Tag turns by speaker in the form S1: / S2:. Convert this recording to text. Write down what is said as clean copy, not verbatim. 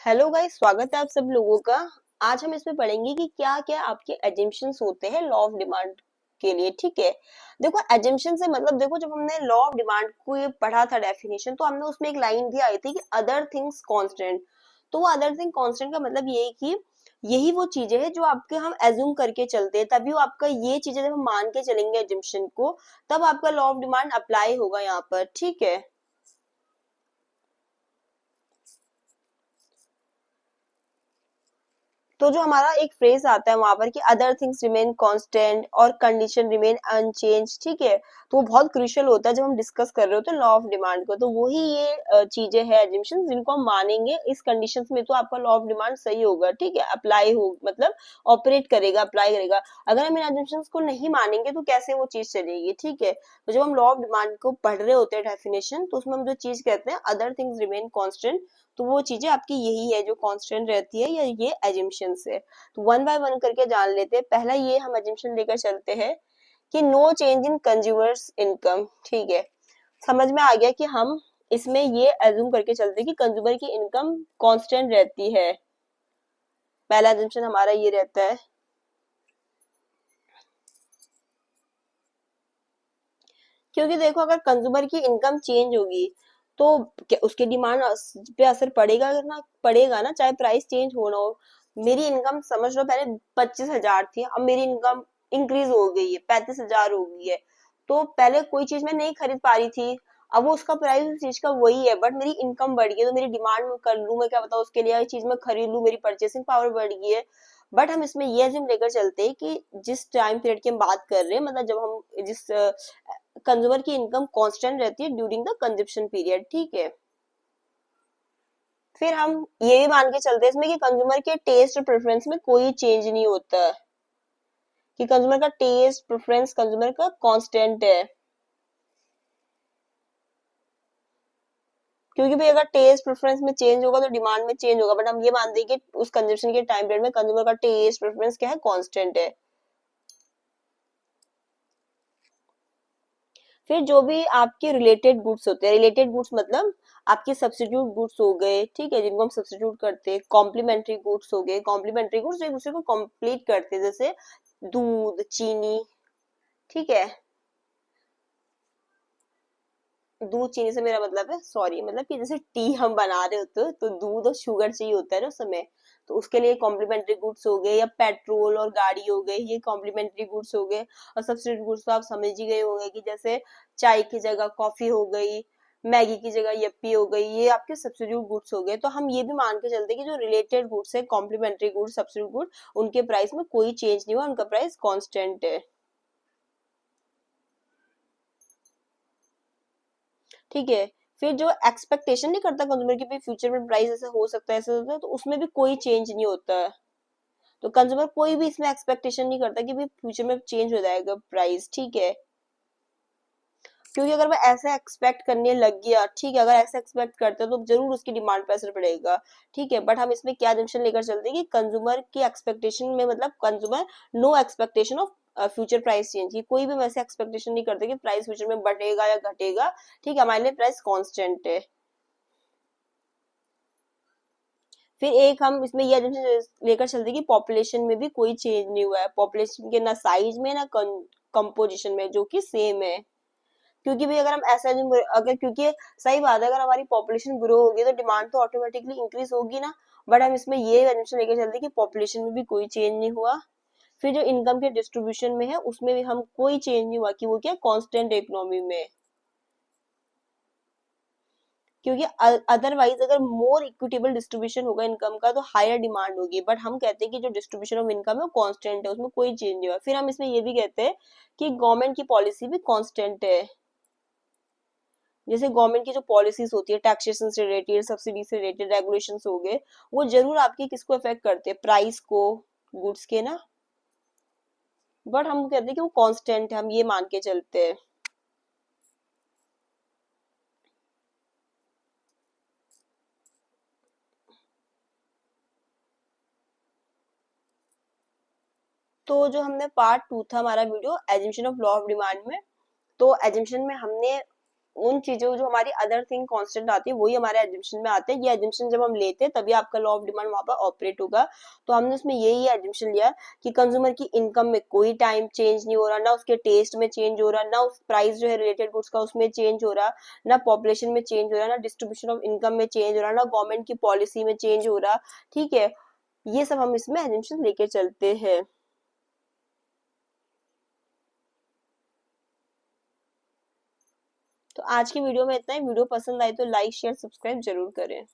S1: Hello guys, स्वागत है आप सब लोगों का। आज हम इसमें पढ़ेंगे कि क्या क्या आपके एजम्पशंस होते हैं लॉ ऑफ डिमांड के लिए। ठीक है, देखो एजम्पशन से मतलब देखो, जब हमने लॉ ऑफ डिमांड को ये पढ़ा था डेफिनेशन, तो हमने उसमें एक लाइन भी आई थी कि अदर थिंग्स कांस्टेंट। तो वो अदर थिंग कांस्टेंट का मतलब ये है कि यही वो चीजें हैं जो आपके हम एज्यूम करके चलते हैं, तभी वो आपका ये चीजें जब हम मान के चलेंगे एजम्पशन को, तब आपका लॉ ऑफ डिमांड अप्लाई होगा यहाँ पर। ठीक है, तो जो हमारा एक फ्रेज आता है वहां पर कि अदर थिंग्स रिमेन कांस्टेंट और कंडीशन रिमेन अनचेंज। ठीक है, तो वो बहुत क्रूशियल होता है जब हम डिस्कस कर रहे होते हैं लॉ ऑफ डिमांड को। तो वही ये चीजें हैं एजम्पशंस जिनको हम मानेंगे इस कंडीशंस में, तो आपका लॉ ऑफ डिमांड सही होगा। ठीक है, अप्लाई हो मतलब ऑपरेट करेगा, अप्लाई करेगा। अगर हम इन एजम्पशंस को नहीं मानेंगे तो कैसे वो चीज चलेगी। ठीक है, तो जब हम लॉ ऑफ डिमांड को पढ़ रहे होते हैं डेफिनेशन, तो उसमें हम जो चीज कहते हैं अदर थिंग्स रिमेन कांस्टेंट, तो वो चीजें आपकी यही है जो कांस्टेंट रहती है, या ये एजम्पशंस है। तो वन बाय वन करके जान लेते हैं। पहला ये हम एजम्पशन लेकर चलते हैं कि no change in consumer's income. ठीक है, समझ में आ गया कि हम इसमें ये एज्यूम करके चलते हैं कि कंज्यूमर की इनकम कांस्टेंट रहती है। पहला एजम्पशन हमारा ये रहता है, क्योंकि देखो अगर कंज्यूमर की इनकम चेंज होगी तो उसके डिमांड पे असर पड़ेगा ना, चाहे प्राइस चेंज हो ना हो। मेरी इनकम समझ लो पहले 25,000 थी, अब मेरी इनकम इंक्रीज हो गई है, 35,000 हो गई है। तो पहले कोई चीज मैं नहीं खरीद पा रही थी, अब वो उसका प्राइस उस चीज का वही है, बट मेरी इनकम बढ़ गई है, तो मेरी डिमांड में कर लूं, मैं क्या बताऊँ उसके लिए चीज मैं खरीद लूं, मेरी परचेसिंग पावर बढ़ गई है। बट हम इसमें ये एज्यूम लेकर चलते हैं कि जिस टाइम पीरियड की हम बात कर रहे हैं, मतलब जब हम जिस कंज्यूमर की इनकम कांस्टेंट रहती है ड्यूरिंग द कंजप्शन पीरियड। ठीक है, फिर हम ये भी मान के चलते हैं इसमें कि कंज्यूमर के टेस्ट और प्रेफरेंस में कोई चेंज नहीं होता, कि कंज्यूमर का टेस्ट प्रेफरेंस कंज्यूमर का कांस्टेंट है। क्योंकि भाई अगर टेस्ट प्रेफरेंस में चेंज होगा तो डिमांड में चेंज होगा, बट हम ये मानते हैं कि उस कंजप्शन के टाइम पीरियड में कंज्यूमर का टेस्ट प्रेफरेंस क्या है, कांस्टेंट है। फिर जो भी आपके रिलेटेड गुड्स होते हैं, रिलेटेड गुड्स मतलब आपके सब्स्टिट्यूट गुड्स हो गए। ठीक है, जिनको हम सब्स्टिट्यूट करते हैं, कॉम्प्लीमेंट्री गुड्स हो गए। कॉम्प्लीमेंट्री गुड्स एक दूसरे को कंप्लीट करते हैं, जैसे दूध, चीनी। ठीक है, दूध चीनी से मेरा मतलब है, सॉरी, मतलब कि जैसे टी हम बना रहे होते हैं तो दूध और शुगर चाहिए होता है ना उस समय, तो उसके लिए कॉम्प्लीमेंट्री गुड्स हो गए। या पेट्रोल और गाड़ी हो गए, ये कॉम्प्लीमेंट्री गुड्स हो गए। और सब्सिट्यूट गुड्स तो आप समझ ही गए होंगे कि जैसे चाय की जगह कॉफी हो गई, मैगी की जगह यप्पी हो गई, ये आपके सब्सिट्यूट गुड्स हो गए। तो हम ये भी मान के चलते हैं कि जो रिलेटेड गुड्स है, कॉम्प्लीमेंट्री गुड्स, सब्सिट्यूट गुड, उनके प्राइस में कोई चेंज नहीं हुआ, उनका प्राइस कॉन्स्टेंट है। ठीक है, फिर जो एक्सपेक्टेशन नहीं करता कंज्यूमर की भाई फ्यूचर में प्राइस ऐसा हो सकता है, ऐसा होता है, तो उसमें भी कोई चेंज नहीं होता है। तो कंज्यूमर कोई भी इसमें एक्सपेक्टेशन नहीं करता कि भाई फ्यूचर में चेंज हो जाएगा प्राइस। ठीक है, क्योंकि अगर वो ऐसा एक्सपेक्ट करने लग गया, ठीक है, अगर ऐसा एक्सपेक्ट करते हैं तो जरूर उसकी डिमांड पे असर पड़ेगा। ठीक है, बट हम इसमें क्या जंक्शन लेकर चलते हैं कि कंज्यूमर की एक्सपेक्टेशन में, मतलब consumer no expectation of future price change की, कोई भी वैसे एक्सपेक्टेशन नहीं करते कि प्राइस फ्यूचर में बढ़ेगा या घटेगा। ठीक है, हमारे लिए प्राइस कांस्टेंट है। फिर एक हम इसमें ये assumption लेकर चलते हैं कि पॉपुलेशन में भी कोई चेंज नहीं हुआ है, पॉपुलेशन के ना साइज में ना कंपोजिशन में, जो कि सेम है। क्योंकि भाई अगर हम ऐसा अगर, क्योंकि सही बात है, अगर हमारी पॉपुलेशन ग्रो होगी तो डिमांड तो ऑटोमेटिकली इंक्रीज होगी ना। बट हम इसमें ये assumption लेकर चलते हैं कि पॉपुलेशन में भी कोई चेंज नहीं हुआ। फिर जो इनकम के डिस्ट्रीब्यूशन में है उसमें भी हम कोई चेंज नहीं हुआ, कि वो क्या कांस्टेंट इकोनॉमी में। क्योंकि अदरवाइज अगर मोर इक्विटेबल डिस्ट्रीब्यूशन होगा इनकम का तो हायर डिमांड होगी, बट हम कहते हैं कि जो डिस्ट्रीब्यूशन ऑफ इनकम है वो कांस्टेंट है, उसमें कोई चेंज नहीं हुआ। फिर हम इसमें ये भी कहते हैं कि गवर्नमेंट की पॉलिसी भी कांस्टेंट है। जैसे गवर्नमेंट की जो पॉलिसीज होती है, टैक्सेशन से रिलेटेड, सब्सिडी से रिलेटेड, रेगुलेशन हो गए, वो जरूर आपकी किसको अफेक्ट करते हैं, प्राइस को, गुड्स के ना। बट हम कहते हैं कि वो कांस्टेंट है, हम ये मान के चलते हैं। तो जो हमने पार्ट 2 था हमारा video assumption of law of demand में, तो एजम्पशन में हमने उन चीजों जो हमारी अदर थिंग कांस्टेंट आती है वही हमारे एजम्पशन में आते हैं। ये एजम्पशन जब हम लेते हैं तभी आपका लॉ ऑफ डिमांड वहां पर ऑपरेट होगा। तो हमने उसमें यही एजम्पशन लिया कि कंज्यूमर की इनकम में कोई टाइम चेंज नहीं हो रहा, ना उसके टेस्ट में चेंज हो रहा, ना उस प्राइस जो है रिलेटेड गुड्स का उसमें चेंज हो रहा, ना पॉपुलेशन में चेंज हो रहा, ना डिस्ट्रीब्यूशन ऑफ इनकम में चेंज हो रहा, ना गवर्नमेंट की पॉलिसी में चेंज हो रहा। ठीक है, ये सब हम इसमें एजम्पशन लेके चलते हैं। तो आज की वीडियो में इतना ही। वीडियो पसंद आई तो लाइक शेयर सब्सक्राइब जरूर करें।